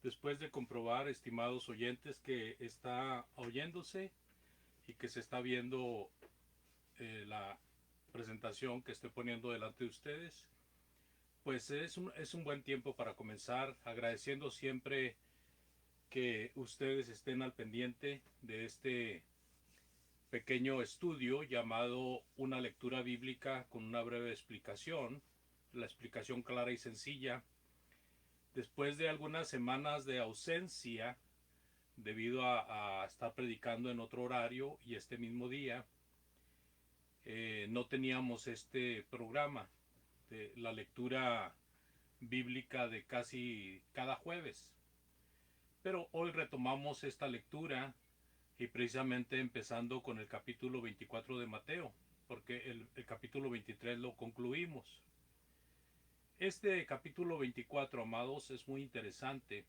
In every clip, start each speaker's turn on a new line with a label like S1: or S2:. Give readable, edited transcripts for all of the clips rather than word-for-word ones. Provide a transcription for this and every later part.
S1: después de comprobar, estimados oyentes, que está oyéndose y que se está viendo la presentación que estoy poniendo delante de ustedes, pues es un buen tiempo para comenzar, agradeciendo siempre que ustedes estén al pendiente de este pequeño estudio llamado Una lectura bíblica con una breve explicación, la explicación clara y sencilla. Después de algunas semanas de ausencia, debido a estar predicando en otro horario y este mismo día, no teníamos este programa de la lectura bíblica de casi cada jueves. Pero hoy retomamos esta lectura y precisamente empezando con el capítulo 24 de Mateo, porque el capítulo 23 lo concluimos. Este capítulo 24, amados, es muy interesante.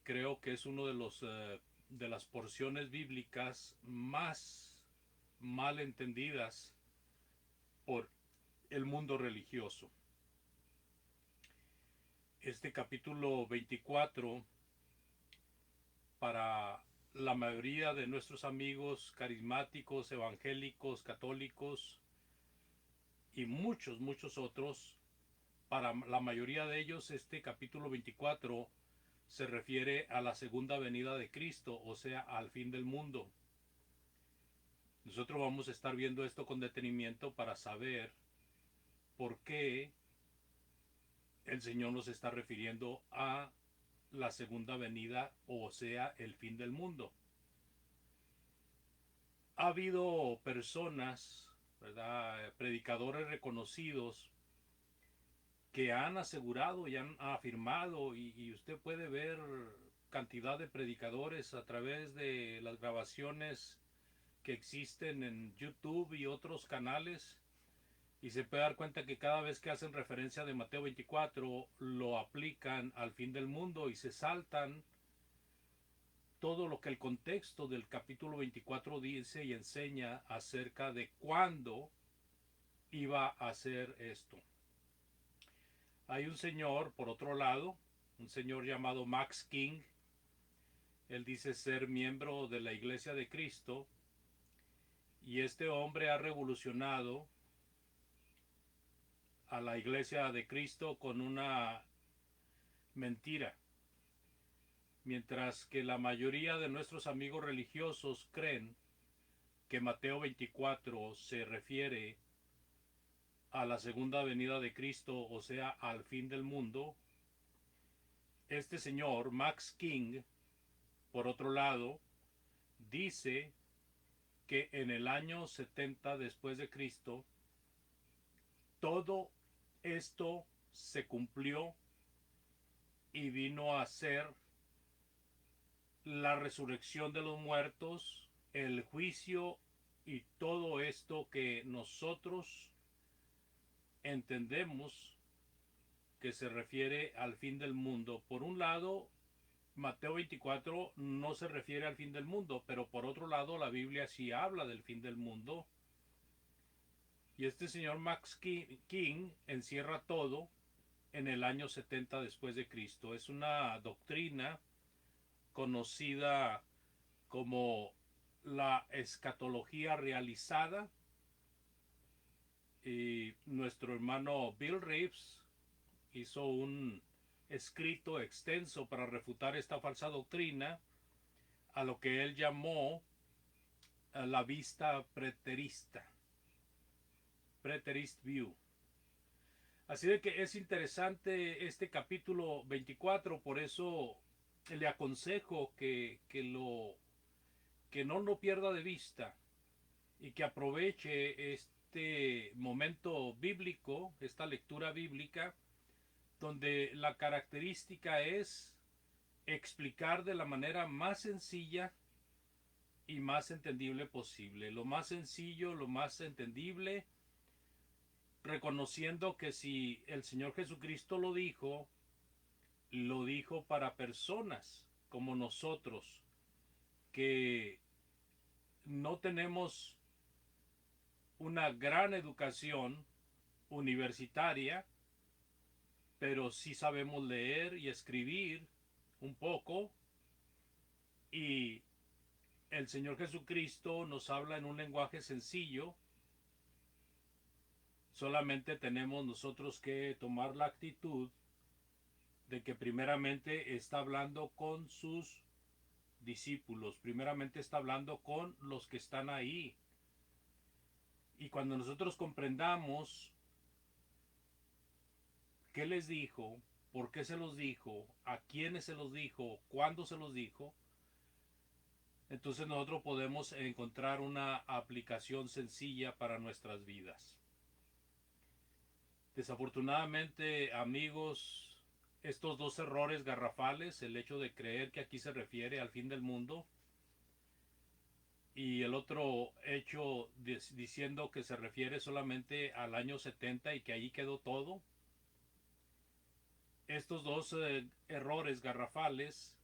S1: Creo que es uno de las porciones bíblicas más mal entendidas por el mundo religioso. Este capítulo 24, para la mayoría de nuestros amigos carismáticos, evangélicos, católicos y muchos otros, para la mayoría de ellos este capítulo 24 se refiere a la segunda venida de Cristo, o sea, al fin del mundo. Nosotros vamos a estar viendo esto con detenimiento para saber por qué el Señor nos está refiriendo a la segunda venida, o sea, el fin del mundo. Ha habido personas, ¿verdad?, predicadores reconocidos que han asegurado y han afirmado, y usted puede ver cantidad de predicadores a través de las grabaciones que existen en YouTube y otros canales, y se puede dar cuenta que cada vez que hacen referencia de Mateo 24 lo aplican al fin del mundo y se saltan todo lo que el contexto del capítulo 24 dice y enseña acerca de cuándo iba a ser esto. Hay un señor, por otro lado, un señor llamado Max King. Él dice ser miembro de la Iglesia de Cristo, y este hombre ha revolucionado a la Iglesia de Cristo con una mentira. Mientras que la mayoría de nuestros amigos religiosos creen que Mateo 24 se refiere a la segunda venida de Cristo, o sea, al fin del mundo, este señor, Max King, por otro lado, dice que en el año 70 después de Cristo, todo esto se cumplió y vino a ser la resurrección de los muertos, el juicio y todo esto que nosotros entendemos que se refiere al fin del mundo. Por un lado, Mateo 24 no se refiere al fin del mundo, pero por otro lado la Biblia sí habla del fin del mundo. Y este señor Max King encierra todo en el año 70 después de Cristo. Es una doctrina conocida como la escatología realizada, y nuestro hermano Bill Reeves hizo un escrito extenso para refutar esta falsa doctrina, a lo que él llamó la vista preterista, preterist view. Así de que es interesante este capítulo 24, por eso le aconsejo que no lo pierda de vista y que aproveche este momento bíblico, esta lectura bíblica, donde la característica es explicar de la manera más sencilla y más entendible posible. Lo más sencillo, lo más entendible, reconociendo que si el Señor Jesucristo lo dijo para personas como nosotros, que no tenemos una gran educación universitaria, pero sí sabemos leer y escribir un poco, y el Señor Jesucristo nos habla en un lenguaje sencillo. Solamente tenemos nosotros que tomar la actitud de que primeramente está hablando con sus discípulos, primeramente está hablando con los que están ahí. Y cuando nosotros comprendamos qué les dijo, por qué se los dijo, a quiénes se los dijo, cuándo se los dijo, entonces nosotros podemos encontrar una aplicación sencilla para nuestras vidas. Desafortunadamente, amigos, estos dos errores garrafales, el hecho de creer que aquí se refiere al fin del mundo y el otro hecho diciendo que se refiere solamente al año 70 y que ahí quedó todo, estos dos errores garrafales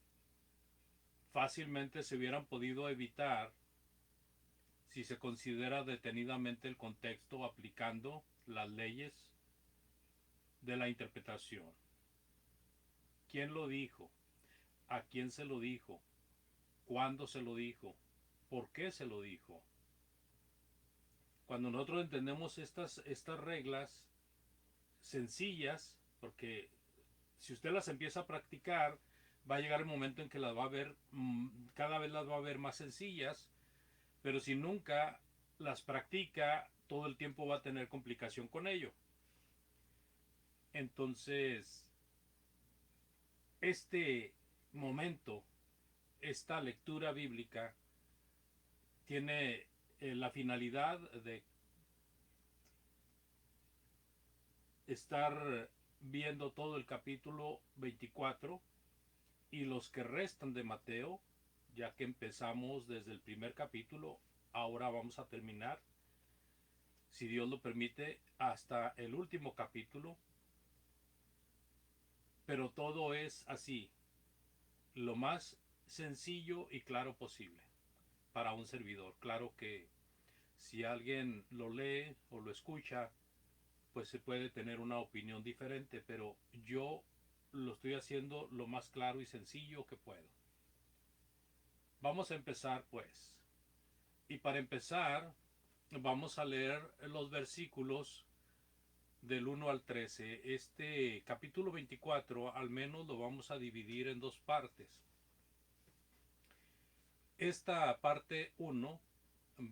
S1: fácilmente se hubieran podido evitar si se considera detenidamente el contexto aplicando las leyes de la interpretación. ¿Quién lo dijo? ¿A quién se lo dijo? ¿Cuándo se lo dijo? ¿Por qué se lo dijo? Cuando nosotros entendemos estas reglas sencillas, porque si usted las empieza a practicar, va a llegar el momento en que las va a ver, cada vez las va a ver más sencillas, pero si nunca las practica, todo el tiempo va a tener complicación con ello. Entonces, este momento, esta lectura bíblica, tiene la finalidad de estar viendo todo el capítulo 24 y los que restan de Mateo, ya que empezamos desde el primer capítulo, ahora vamos a terminar, si Dios lo permite, hasta el último capítulo. Pero todo es así, lo más sencillo y claro posible para un servidor. Claro que si alguien lo lee o lo escucha, pues se puede tener una opinión diferente, pero yo lo estoy haciendo lo más claro y sencillo que puedo. Vamos a empezar pues. Y para empezar, vamos a leer los versículos del 1 al 13. Este capítulo 24 al menos lo vamos a dividir en dos partes. Esta parte 1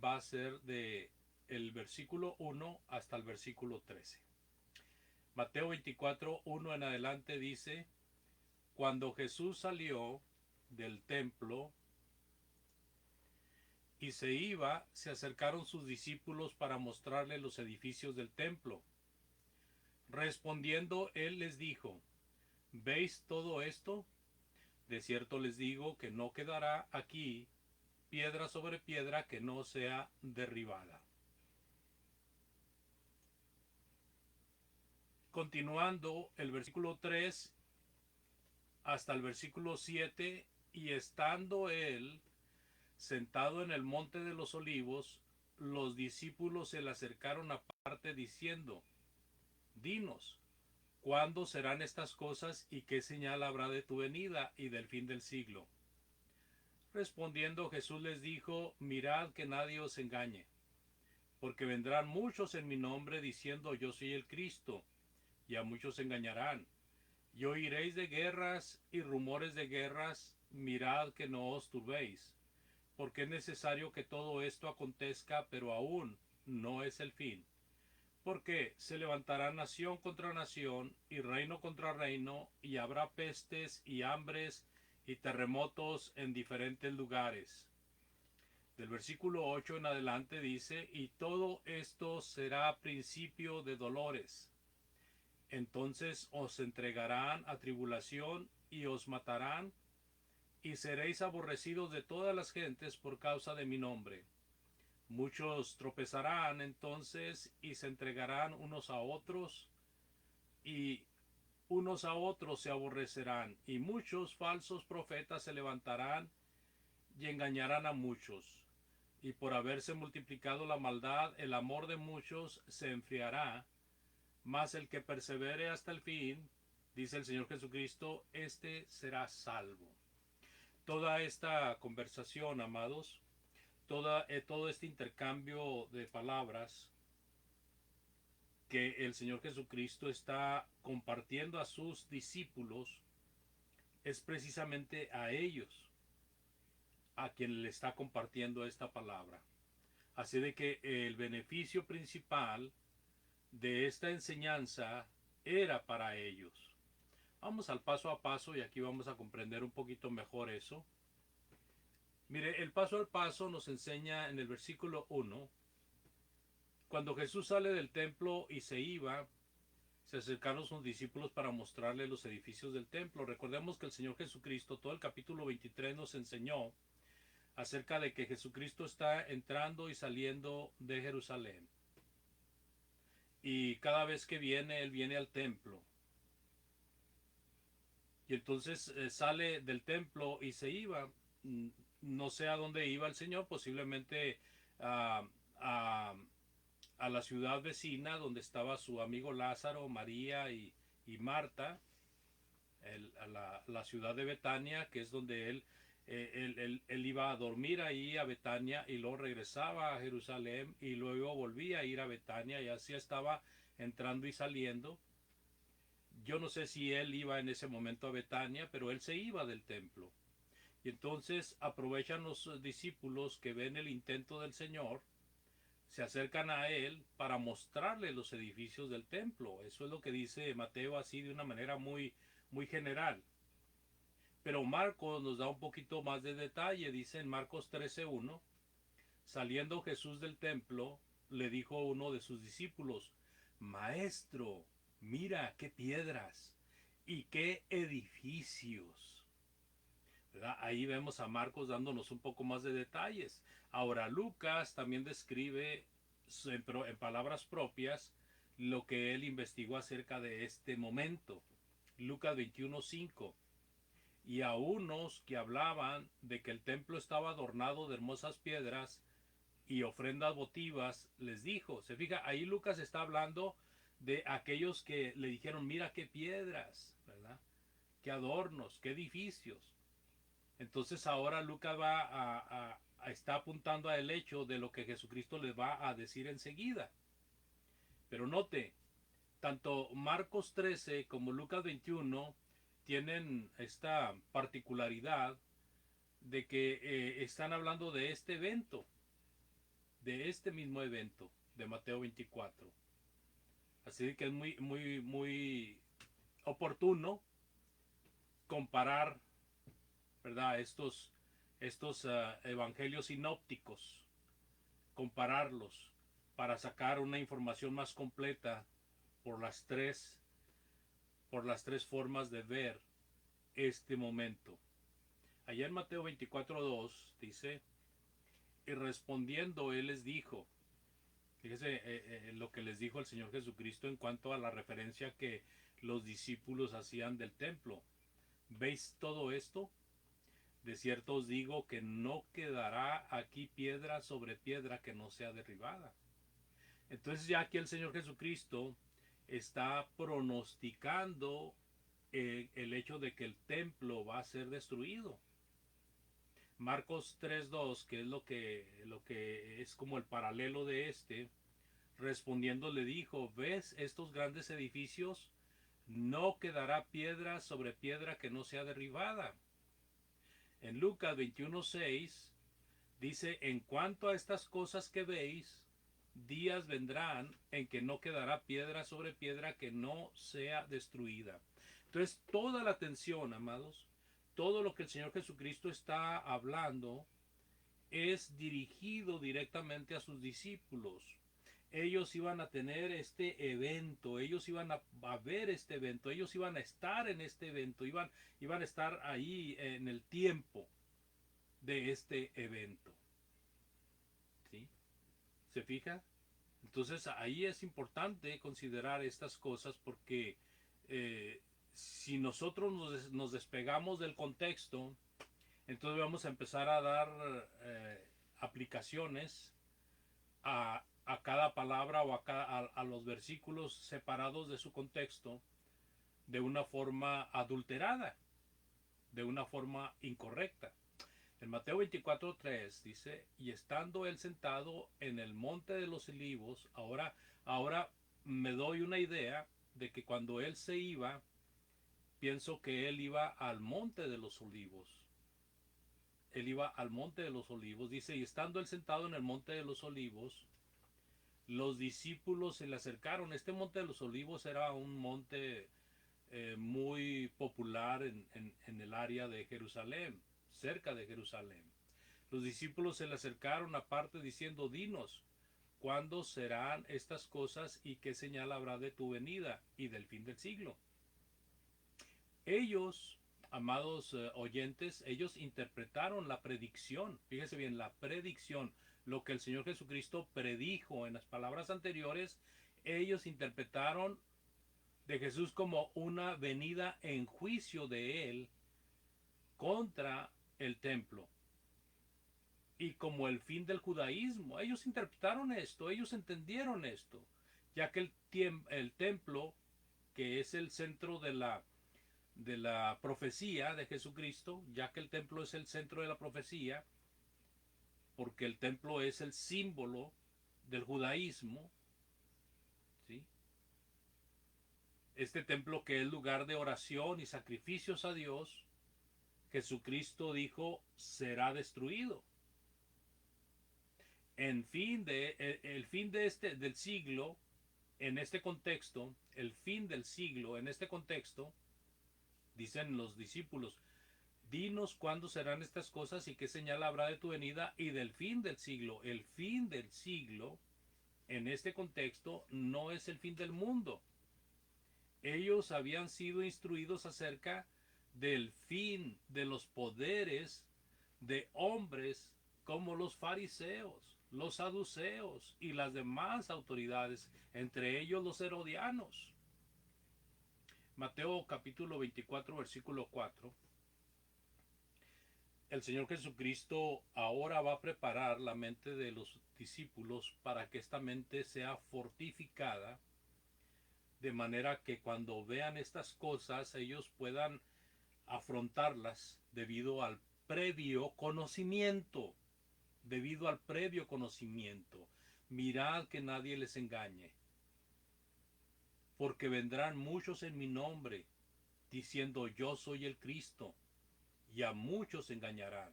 S1: va a ser de el versículo 1 hasta el versículo 13. Mateo 24, 1 en adelante dice: cuando Jesús salió del templo y se iba, se acercaron sus discípulos para mostrarle los edificios del templo. Respondiendo, él les dijo: ¿veis todo esto? De cierto les digo que no quedará aquí piedra sobre piedra que no sea derribada. Continuando el versículo 3 hasta el versículo 7, y estando él sentado en el monte de los olivos, los discípulos se le acercaron aparte diciendo: dinos, ¿cuándo serán estas cosas y qué señal habrá de tu venida y del fin del siglo? Respondiendo Jesús les dijo: mirad que nadie os engañe, porque vendrán muchos en mi nombre diciendo yo soy el Cristo, y a muchos engañarán. Y oiréis de guerras y rumores de guerras, mirad que no os turbéis, porque es necesario que todo esto acontezca, pero aún no es el fin. Porque se levantará nación contra nación y reino contra reino, y habrá pestes y hambres y terremotos en diferentes lugares. Del versículo 8 en adelante dice: y todo esto será principio de dolores. Entonces os entregarán a tribulación y os matarán, y seréis aborrecidos de todas las gentes por causa de mi nombre. Muchos tropezarán entonces y se entregarán unos a otros, y unos a otros se aborrecerán, y muchos falsos profetas se levantarán y engañarán a muchos. Y por haberse multiplicado la maldad, el amor de muchos se enfriará, mas el que persevere hasta el fin, dice el Señor Jesucristo, este será salvo. Toda esta conversación, amados, todo este intercambio de palabras que el Señor Jesucristo está compartiendo a sus discípulos, es precisamente a ellos a quien le está compartiendo esta palabra. Así de que el beneficio principal de esta enseñanza era para ellos. Vamos al paso a paso y aquí vamos a comprender un poquito mejor eso. Mire, el paso al paso nos enseña en el versículo 1, cuando Jesús sale del templo y se iba, se acercaron sus discípulos para mostrarle los edificios del templo. Recordemos que el Señor Jesucristo, todo el capítulo 23 nos enseñó acerca de que Jesucristo está entrando y saliendo de Jerusalén. Y cada vez que viene, Él viene al templo. Y entonces sale del templo y se iba. No sé a dónde iba el Señor, posiblemente a, a, a la ciudad vecina donde estaba su amigo Lázaro, María y Marta, la ciudad de Betania, que es donde él iba a dormir ahí a Betania y luego regresaba a Jerusalén y luego volvía a ir a Betania y así estaba entrando y saliendo. Yo no sé si él iba en ese momento a Betania, pero él se iba del templo. Y entonces aprovechan los discípulos que ven el intento del Señor, se acercan a él para mostrarle los edificios del templo. Eso es lo que dice Mateo así de una manera muy, muy general. Pero Marcos nos da un poquito más de detalle. Dice en Marcos 13:1, saliendo Jesús del templo, le dijo a uno de sus discípulos, Maestro, mira qué piedras y qué edificios. ¿Verdad? Ahí vemos a Marcos dándonos un poco más de detalles. Ahora Lucas también describe en palabras propias lo que él investigó acerca de este momento. Lucas 21:5. Y a unos que hablaban de que el templo estaba adornado de hermosas piedras y ofrendas votivas, les dijo, se fija, ahí Lucas está hablando de aquellos que le dijeron, mira qué piedras, ¿verdad? Qué adornos, qué edificios. Entonces ahora Lucas está apuntando al hecho de lo que Jesucristo les va a decir enseguida. Pero note, tanto Marcos 13 como Lucas 21 tienen esta particularidad de que están hablando de este evento, de este mismo evento de Mateo 24. Así que es muy, muy, muy oportuno comparar, ¿verdad? Estos evangelios sinópticos, compararlos para sacar una información más completa por las tres formas de ver este momento. Allá en Mateo 24:2 dice, y respondiendo él les dijo, fíjese lo que les dijo el Señor Jesucristo en cuanto a la referencia que los discípulos hacían del templo. ¿Veis todo esto? De cierto os digo que no quedará aquí piedra sobre piedra que no sea derribada. Entonces ya aquí el Señor Jesucristo está pronosticando el hecho de que el templo va a ser destruido. Marcos 3:2, que es lo que es como el paralelo de este, respondiendo le dijo, ¿ves estos grandes edificios? No quedará piedra sobre piedra que no sea derribada. En Lucas 21:6 dice, en cuanto a estas cosas que veis, días vendrán en que no quedará piedra sobre piedra que no sea destruida. Entonces, toda la atención, amados, todo lo que el Señor Jesucristo está hablando es dirigido directamente a sus discípulos. Ellos iban a tener este evento, ellos iban a ver este evento, ellos iban a estar en este evento, iban a estar ahí en el tiempo de este evento. ¿Sí? ¿Se fija? Entonces ahí es importante considerar estas cosas porque si nosotros nos despegamos del contexto, entonces vamos a empezar a dar aplicaciones a cada palabra o a los versículos separados de su contexto de una forma adulterada, de una forma incorrecta. En Mateo 24:3 dice, y estando él sentado en el monte de los olivos, ahora me doy una idea de que cuando él se iba, pienso que él iba al monte de los olivos. Él iba al monte de los olivos, dice, y estando él sentado en el monte de los olivos, los discípulos se le acercaron. Este monte de los olivos era un monte muy popular en el área de Jerusalén, cerca de Jerusalén. Los discípulos se le acercaron aparte diciendo, dinos, ¿cuándo serán estas cosas y qué señal habrá de tu venida y del fin del siglo? Ellos, amados oyentes, ellos interpretaron la predicción, fíjese bien, la predicción, lo que el Señor Jesucristo predijo en las palabras anteriores, ellos interpretaron de Jesús como una venida en juicio de él contra el templo y como el fin del judaísmo. Ellos interpretaron esto, ellos entendieron esto, ya que el templo, que es el centro de la profecía de Jesucristo, ya que el templo es el centro de la profecía, porque el templo es el símbolo del judaísmo, ¿sí? Este templo que es lugar de oración y sacrificios a Dios, Jesucristo dijo, será destruido. El fin de del siglo, en este contexto, el fin del siglo, en este contexto, dicen los discípulos, dinos cuándo serán estas cosas y qué señal habrá de tu venida y del fin del siglo. El fin del siglo, en este contexto, no es el fin del mundo. Ellos habían sido instruidos acerca del fin de los poderes de hombres como los fariseos, los saduceos y las demás autoridades, entre ellos los herodianos. Mateo capítulo 24, versículo 4. El Señor Jesucristo ahora va a preparar la mente de los discípulos para que esta mente sea fortificada, de manera que cuando vean estas cosas ellos puedan afrontarlas debido al previo conocimiento, debido al previo conocimiento. Mirad que nadie les engañe, porque vendrán muchos en mi nombre, diciendo yo soy el Cristo, y a muchos engañarán.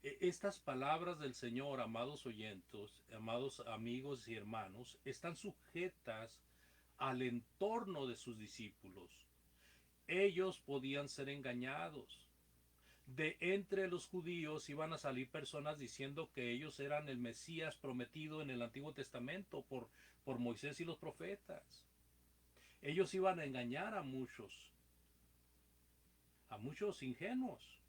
S1: Estas palabras del Señor, amados oyentes, amados amigos y hermanos, están sujetas al entorno de sus discípulos. Ellos podían ser engañados. De entre los judíos iban a salir personas diciendo que ellos eran el Mesías prometido en el Antiguo Testamento por Moisés y los profetas. Ellos iban a engañar a muchos ingenuos.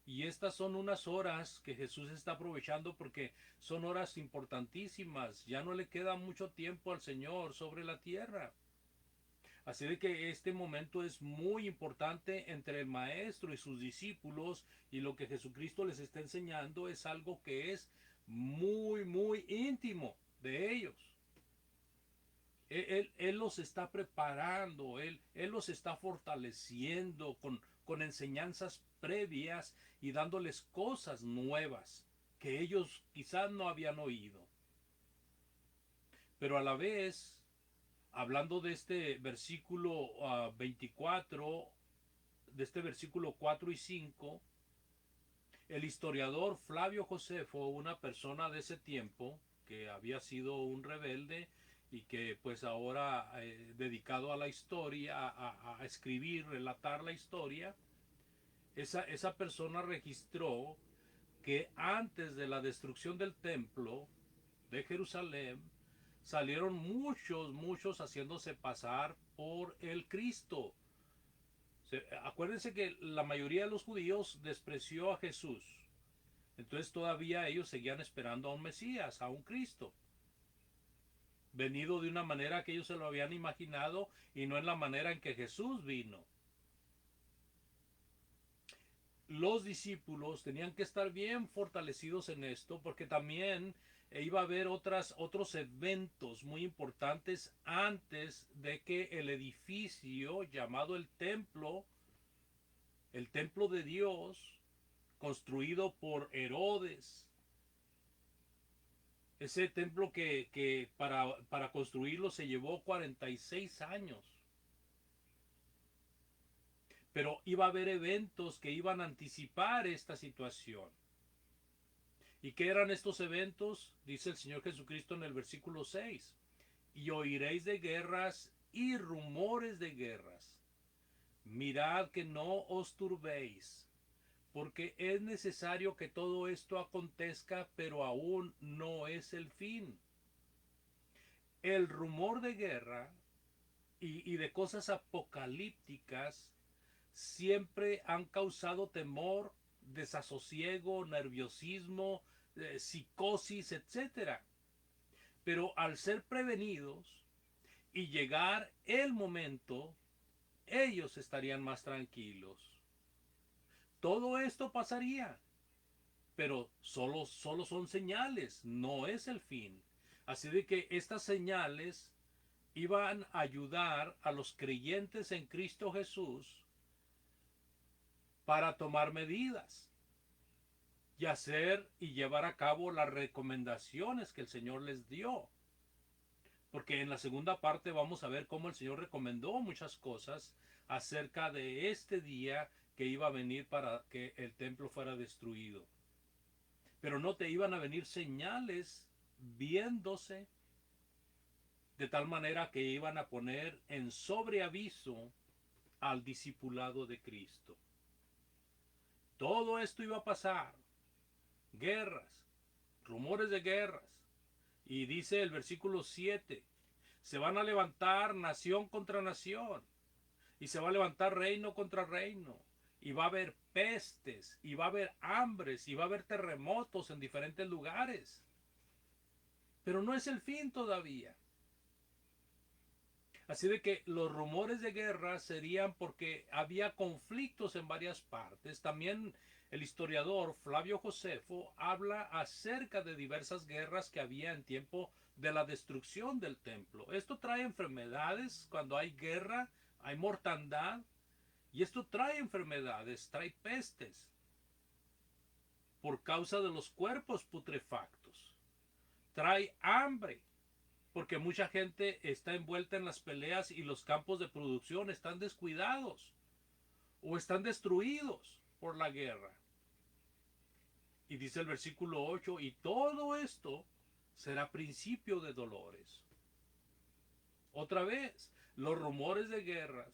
S1: Y estas son unas horas que Jesús está aprovechando porque son horas importantísimas. Ya no le queda mucho tiempo al Señor sobre la tierra. Así de que este momento es muy importante entre el maestro y sus discípulos, y lo que Jesucristo les está enseñando es algo que es muy, muy íntimo de ellos. Él los está preparando, él los está fortaleciendo con enseñanzas previas y dándoles cosas nuevas que ellos quizás no habían oído. Pero a la vez, hablando de este versículo 24, de este versículo 4 y 5, el historiador Flavio Josefo, una persona de ese tiempo que había sido un rebelde y que pues ahora dedicado a la historia, a escribir, relatar la historia, esa persona registró que antes de la destrucción del templo de Jerusalén, salieron muchos haciéndose pasar por el Cristo. Acuérdense que la mayoría de los judíos despreció a Jesús. Entonces todavía ellos seguían esperando a un Mesías, a un Cristo, venido de una manera que ellos se lo habían imaginado y no en la manera en que Jesús vino. Los discípulos tenían que estar bien fortalecidos en esto, porque también iba a haber otros eventos muy importantes antes de que el edificio llamado el templo de Dios, construido por Herodes, ese templo que para construirlo se llevó 46 años. Pero iba a haber eventos que iban a anticipar esta situación. ¿Y qué eran estos eventos? Dice el Señor Jesucristo en el versículo 6. Y oiréis de guerras y rumores de guerras. Mirad que no os turbéis, porque es necesario que todo esto acontezca, pero aún no es el fin. El rumor de guerra y de cosas apocalípticas siempre han causado temor, desasosiego, nerviosismo, psicosis, etcétera. Pero al ser prevenidos y llegar el momento, ellos estarían más tranquilos. Todo esto pasaría, pero solo son señales, no es el fin. Así de que estas señales iban a ayudar a los creyentes en Cristo Jesús para tomar medidas y hacer y llevar a cabo las recomendaciones que el Señor les dio. Porque en la segunda parte vamos a ver cómo el Señor recomendó muchas cosas acerca de este día que iba a venir para que el templo fuera destruido. Pero no te iban a venir señales viéndose de tal manera que iban a poner en sobreaviso al discipulado de Cristo. Todo esto iba a pasar. Guerras, rumores de guerras. Y dice el versículo 7, se van a levantar nación contra nación, y se va a levantar reino contra reino, y va a haber pestes, y va a haber hambres, y va a haber terremotos en diferentes lugares. Pero no es el fin todavía. Así de que los rumores de guerra serían porque había conflictos en varias partes. También el historiador Flavio Josefo habla acerca de diversas guerras que había en tiempo de la destrucción del templo. Esto trae enfermedades, cuando hay guerra, hay mortandad, y esto trae enfermedades, trae pestes, por causa de los cuerpos putrefactos. Trae hambre, porque mucha gente está envuelta en las peleas y los campos de producción están descuidados o están destruidos por la guerra. Y dice el versículo 8, y todo esto será principio de dolores. Otra vez, los rumores de guerras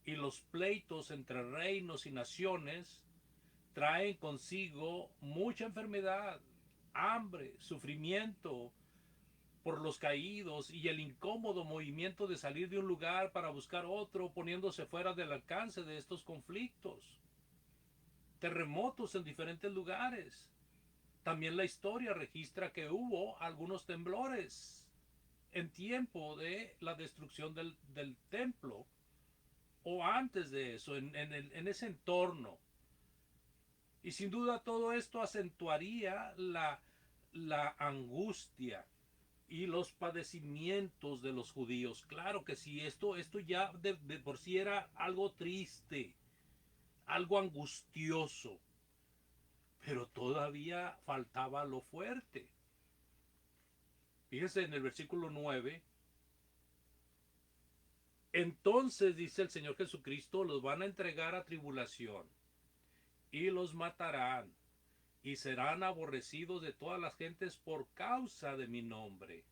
S1: y los pleitos entre reinos y naciones traen consigo mucha enfermedad, hambre, sufrimiento por los caídos y el incómodo movimiento de salir de un lugar para buscar otro, poniéndose fuera del alcance de estos conflictos. Terremotos en diferentes lugares. También la historia registra que hubo algunos temblores en tiempo de la destrucción del templo o antes de eso, en ese entorno. Y sin duda todo esto acentuaría la angustia y los padecimientos de los judíos. Claro que sí, esto ya de por sí era algo triste, algo angustioso, pero todavía faltaba lo fuerte. Fíjense en el versículo 9. Entonces, dice el Señor Jesucristo, los van a entregar a tribulación y los matarán y serán aborrecidos de todas las gentes por causa de mi nombre.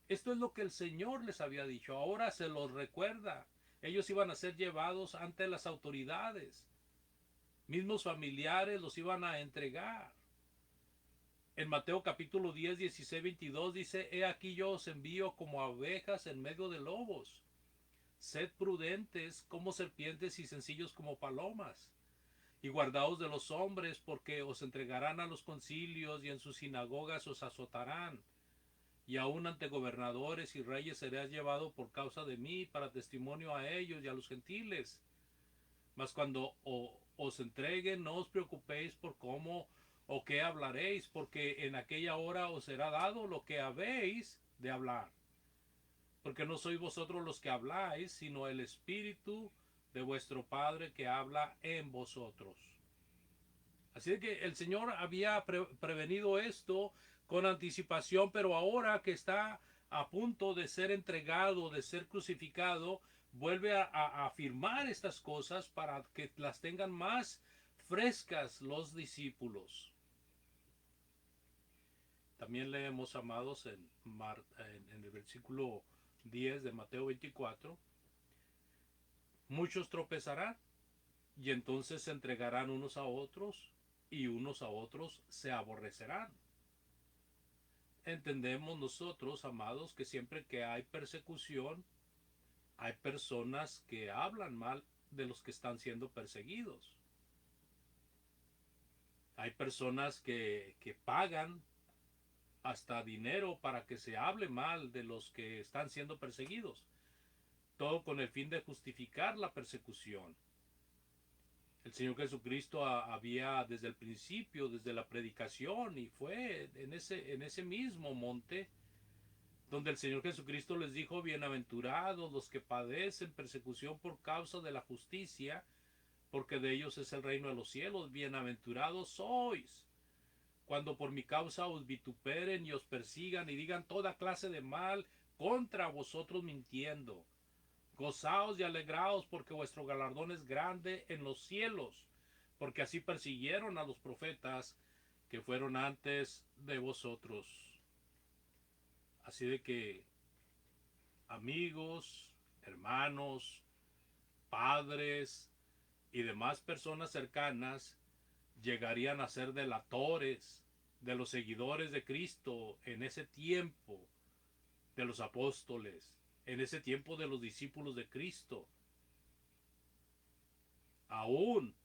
S1: Esto es lo que el Señor les había dicho. Ahora se los recuerda. Ellos iban a ser llevados ante las autoridades. Mismos familiares los iban a entregar. En Mateo capítulo 10, 16, 22 dice, he aquí yo os envío como abejas en medio de lobos. Sed prudentes como serpientes y sencillos como palomas. Y guardaos de los hombres, porque os entregarán a los concilios y en sus sinagogas os azotarán. Y aún ante gobernadores y reyes serás llevado por causa de mí para testimonio a ellos y a los gentiles. Mas cuando os entreguen, no os preocupéis por cómo ¿O qué hablaréis? Porque en aquella hora os será dado lo que habéis de hablar. Porque no sois vosotros los que habláis, sino el Espíritu de vuestro Padre que habla en vosotros. Así que el Señor había prevenido esto con anticipación, pero ahora que está a punto de ser entregado, de ser crucificado, vuelve a afirmar estas cosas para que las tengan más frescas los discípulos. También leemos, amados, en el versículo 10 de Mateo 24, muchos tropezarán y entonces se entregarán unos a otros y unos a otros se aborrecerán. Entendemos nosotros, amados, que siempre que hay persecución, hay personas que hablan mal de los que están siendo perseguidos. Hay personas que pagan hasta dinero para que se hable mal de los que están siendo perseguidos. Todo con el fin de justificar la persecución. El Señor Jesucristo había desde el principio, desde la predicación, y fue en ese mismo monte donde el Señor Jesucristo les dijo: bienaventurados los que padecen persecución por causa de la justicia, porque de ellos es el reino de los cielos. Bienaventurados sois cuando por mi causa os vituperen y os persigan y digan toda clase de mal contra vosotros mintiendo. Gozaos y alegraos, porque vuestro galardón es grande en los cielos, porque así persiguieron a los profetas que fueron antes de vosotros. Así de que, amigos, hermanos, padres y demás personas cercanas llegarían a ser delatores de los seguidores de Cristo en ese tiempo, de los apóstoles, en ese tiempo de los discípulos de Cristo. Aún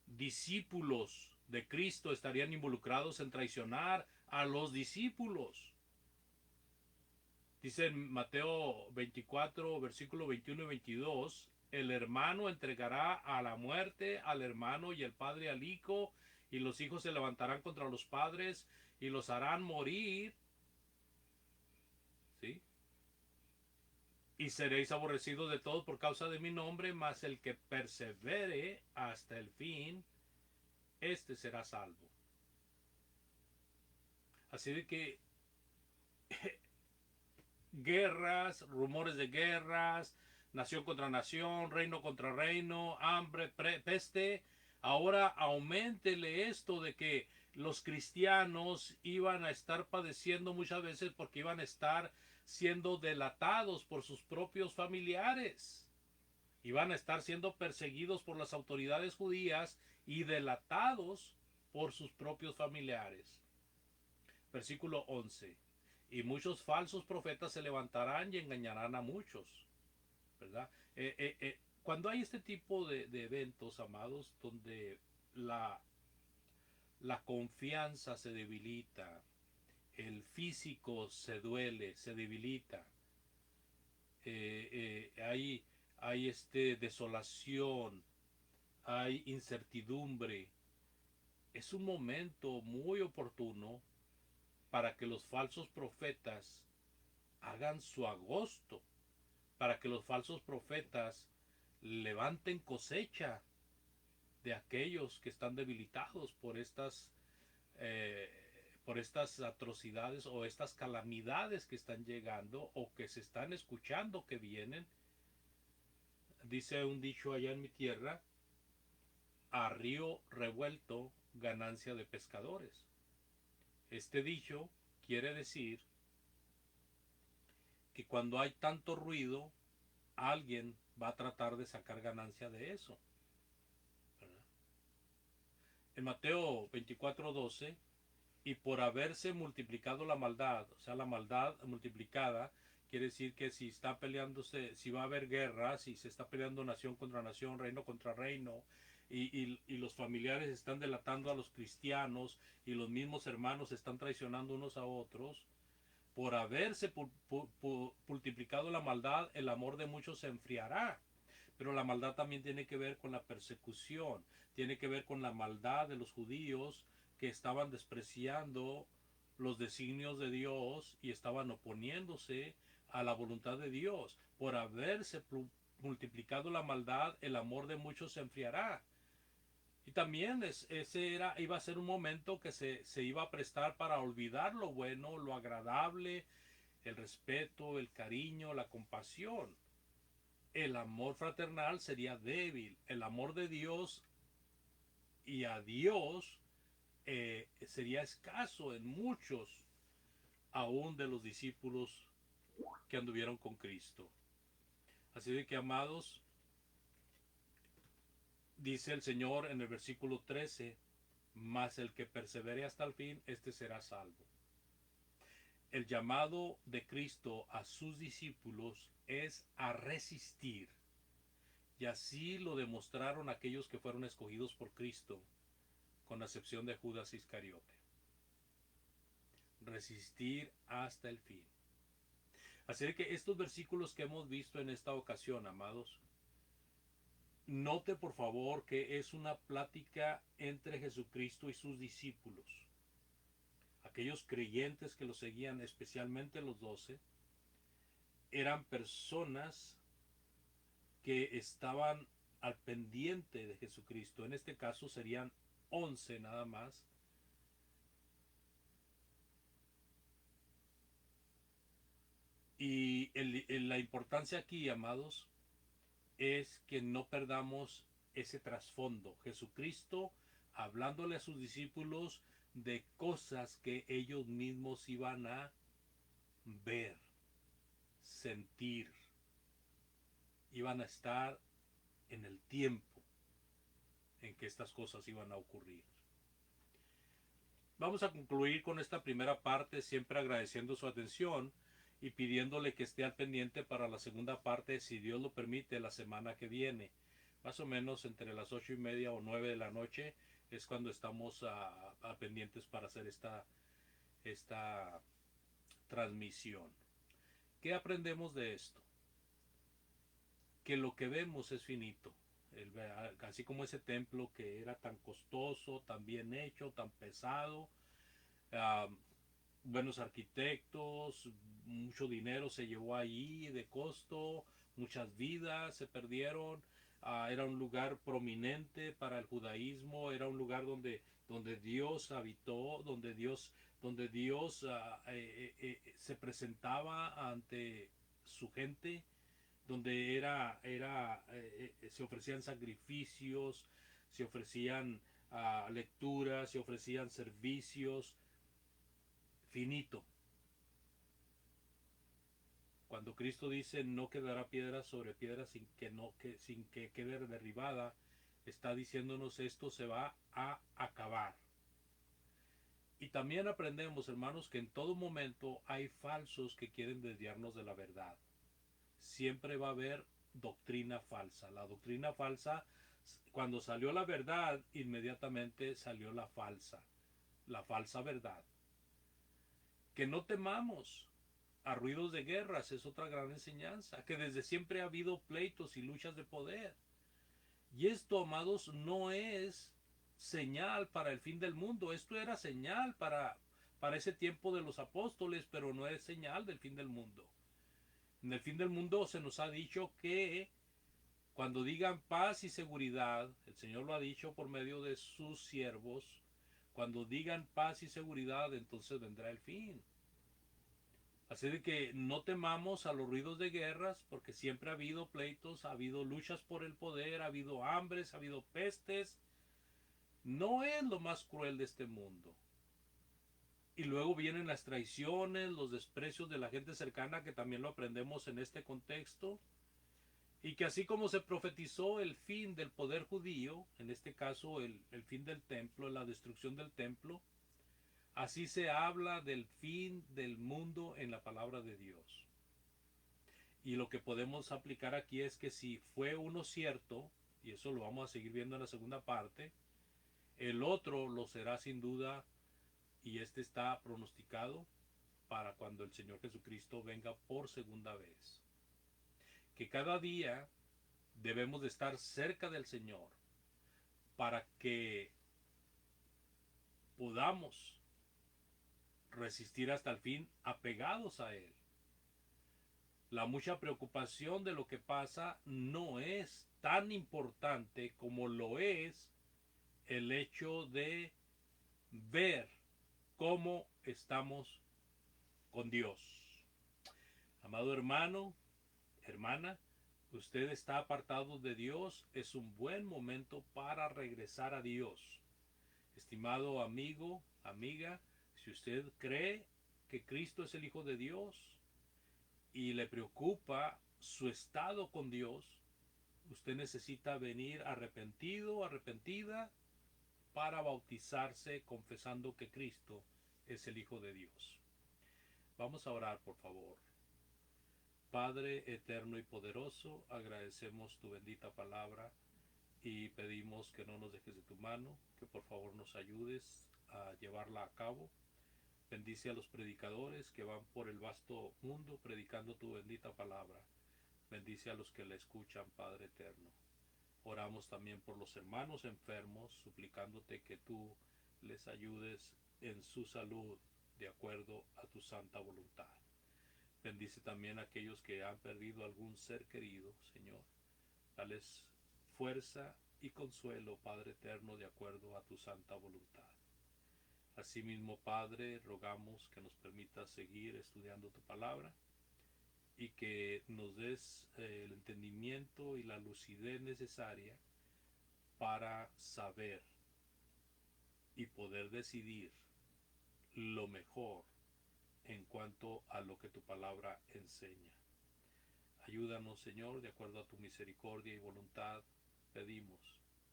S1: discípulos de Cristo estarían involucrados en traicionar a los discípulos. Dice en Mateo 24, versículo 21 y 22, el hermano entregará a la muerte al hermano y el padre al hijo, y los hijos se levantarán contra los padres y los harán morir. ¿Sí? Y seréis aborrecidos de todos por causa de mi nombre, mas el que persevere hasta el fin, este será salvo. Así de que guerras, rumores de guerras, nación contra nación, reino contra reino, hambre, peste. Ahora auméntele esto de que los cristianos iban a estar padeciendo muchas veces porque iban a estar siendo delatados por sus propios familiares. Iban a estar siendo perseguidos por las autoridades judías y delatados por sus propios familiares. Versículo 11. Y muchos falsos profetas se levantarán y engañarán a muchos, ¿verdad? Cuando hay este tipo de eventos, amados, donde la confianza se debilita, el físico se duele, se debilita, hay desolación, hay incertidumbre, es un momento muy oportuno para que los falsos profetas hagan su agosto, para que los falsos profetas levanten cosecha de aquellos que están debilitados eh, por estas atrocidades o estas calamidades que están llegando o que se están escuchando que vienen. Dice un dicho allá en mi tierra: a río revuelto, ganancia de pescadores. Este dicho quiere decir que cuando hay tanto ruido, alguien va a tratar de sacar ganancia de eso, ¿verdad? En Mateo 24:12, y por haberse multiplicado la maldad, o sea, la maldad multiplicada, quiere decir que si está peleándose, si va a haber guerra, si se está peleando nación contra nación, reino contra reino, y los familiares están delatando a los cristianos, y los mismos hermanos están traicionando unos a otros, por haberse multiplicado la maldad, el amor de muchos se enfriará. Pero la maldad también tiene que ver con la persecución, tiene que ver con la maldad de los judíos que estaban despreciando los designios de Dios y estaban oponiéndose a la voluntad de Dios. Por haberse multiplicado la maldad, el amor de muchos se enfriará. Y también iba a ser un momento que se iba a prestar para olvidar lo bueno, lo agradable, el respeto, el cariño, la compasión. El amor fraternal sería débil. El amor de Dios y a Dios sería escaso en muchos, aún de los discípulos que anduvieron con Cristo. Así de que, amados, dice el Señor en el versículo 13, mas el que persevere hasta el fin, este será salvo. El llamado de Cristo a sus discípulos es a resistir. Y así lo demostraron aquellos que fueron escogidos por Cristo, con la excepción de Judas Iscariote. Resistir hasta el fin. Así que estos versículos que hemos visto en esta ocasión, amados, note por favor que es una plática entre Jesucristo y sus discípulos. Aquellos creyentes que lo seguían, especialmente los 12, eran personas que estaban al pendiente de Jesucristo. En este caso serían 11 nada más. Y la importancia aquí, amados, es que no perdamos ese trasfondo. Jesucristo hablándole a sus discípulos de cosas que ellos mismos iban a ver, sentir, iban a estar en el tiempo en que estas cosas iban a ocurrir. Vamos a concluir con esta primera parte, siempre agradeciendo su atención y pidiéndole que esté al pendiente para la segunda parte, si Dios lo permite, la semana que viene. Más o menos entre las 8:30 o 9 de la noche es cuando estamos a pendientes para hacer esta transmisión. ¿Qué aprendemos de esto? Que lo que vemos es finito. Así como ese templo que era tan costoso, tan bien hecho, tan pesado, buenos arquitectos, mucho dinero se llevó allí de costo, muchas vidas se perdieron. Era un lugar prominente para el judaísmo, era un lugar donde Dios habitó, donde Dios se presentaba ante su gente, donde se ofrecían sacrificios, se ofrecían lecturas, se ofrecían servicios. Finito. Cuando Cristo dice no quedará piedra sobre piedra sin que quede derribada, está diciéndonos esto se va a acabar. Y también aprendemos, hermanos, que en todo momento hay falsos que quieren desviarnos de la verdad. Siempre va a haber doctrina falsa. La doctrina falsa, cuando salió la verdad, inmediatamente salió la falsa verdad. Que no temamos a ruidos de guerras es otra gran enseñanza, que desde siempre ha habido pleitos y luchas de poder. Y esto, amados, no es señal para el fin del mundo. Esto era señal para ese tiempo de los apóstoles, pero no es señal del fin del mundo. En el fin del mundo se nos ha dicho que cuando digan paz y seguridad, el Señor lo ha dicho por medio de sus siervos, cuando digan paz y seguridad, entonces vendrá el fin. Así de que no temamos a los ruidos de guerras, porque siempre ha habido pleitos, ha habido luchas por el poder, ha habido hambres, ha habido pestes. No es lo más cruel de este mundo. Y luego vienen las traiciones, los desprecios de la gente cercana, que también lo aprendemos en este contexto. Y que así como se profetizó el fin del poder judío, en este caso el fin del templo, la destrucción del templo, así se habla del fin del mundo en la palabra de Dios. Y lo que podemos aplicar aquí es que si fue uno cierto, y eso lo vamos a seguir viendo en la segunda parte, el otro lo será sin duda, y este está pronosticado para cuando el Señor Jesucristo venga por segunda vez. Que cada día debemos de estar cerca del Señor para que podamos resistir hasta el fin apegados a Él. La mucha preocupación de lo que pasa no es tan importante como lo es el hecho de ver cómo estamos con Dios. Amado hermano, hermana, usted está apartado de Dios, es un buen momento para regresar a Dios. Estimado amigo, amiga, si usted cree que Cristo es el Hijo de Dios y le preocupa su estado con Dios, usted necesita venir arrepentido, arrepentida, para bautizarse confesando que Cristo es el Hijo de Dios. Vamos a orar, por favor. Padre eterno y poderoso, agradecemos tu bendita palabra y pedimos que no nos dejes de tu mano, que por favor nos ayudes a llevarla a cabo. Bendice a los predicadores que van por el vasto mundo predicando tu bendita palabra. Bendice a los que la escuchan, Padre eterno. Oramos también por los hermanos enfermos, suplicándote que tú les ayudes en su salud de acuerdo a tu santa voluntad. Bendice también a aquellos que han perdido algún ser querido, Señor. Dales fuerza y consuelo, Padre eterno, de acuerdo a tu santa voluntad. Asimismo, Padre, rogamos que nos permitas seguir estudiando tu palabra y que nos des el entendimiento y la lucidez necesaria para saber y poder decidir lo mejor en cuanto a lo que tu palabra enseña. Ayúdanos, Señor, de acuerdo a tu misericordia y voluntad, pedimos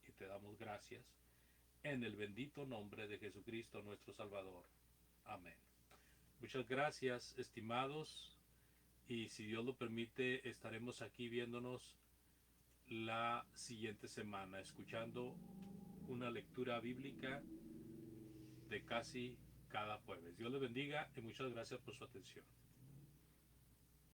S1: y te damos gracias en el bendito nombre de Jesucristo nuestro Salvador. Amén. Muchas gracias, estimados, y si Dios lo permite, estaremos aquí viéndonos la siguiente semana, escuchando una lectura bíblica de casi cada jueves. Dios les bendiga y muchas gracias por su atención.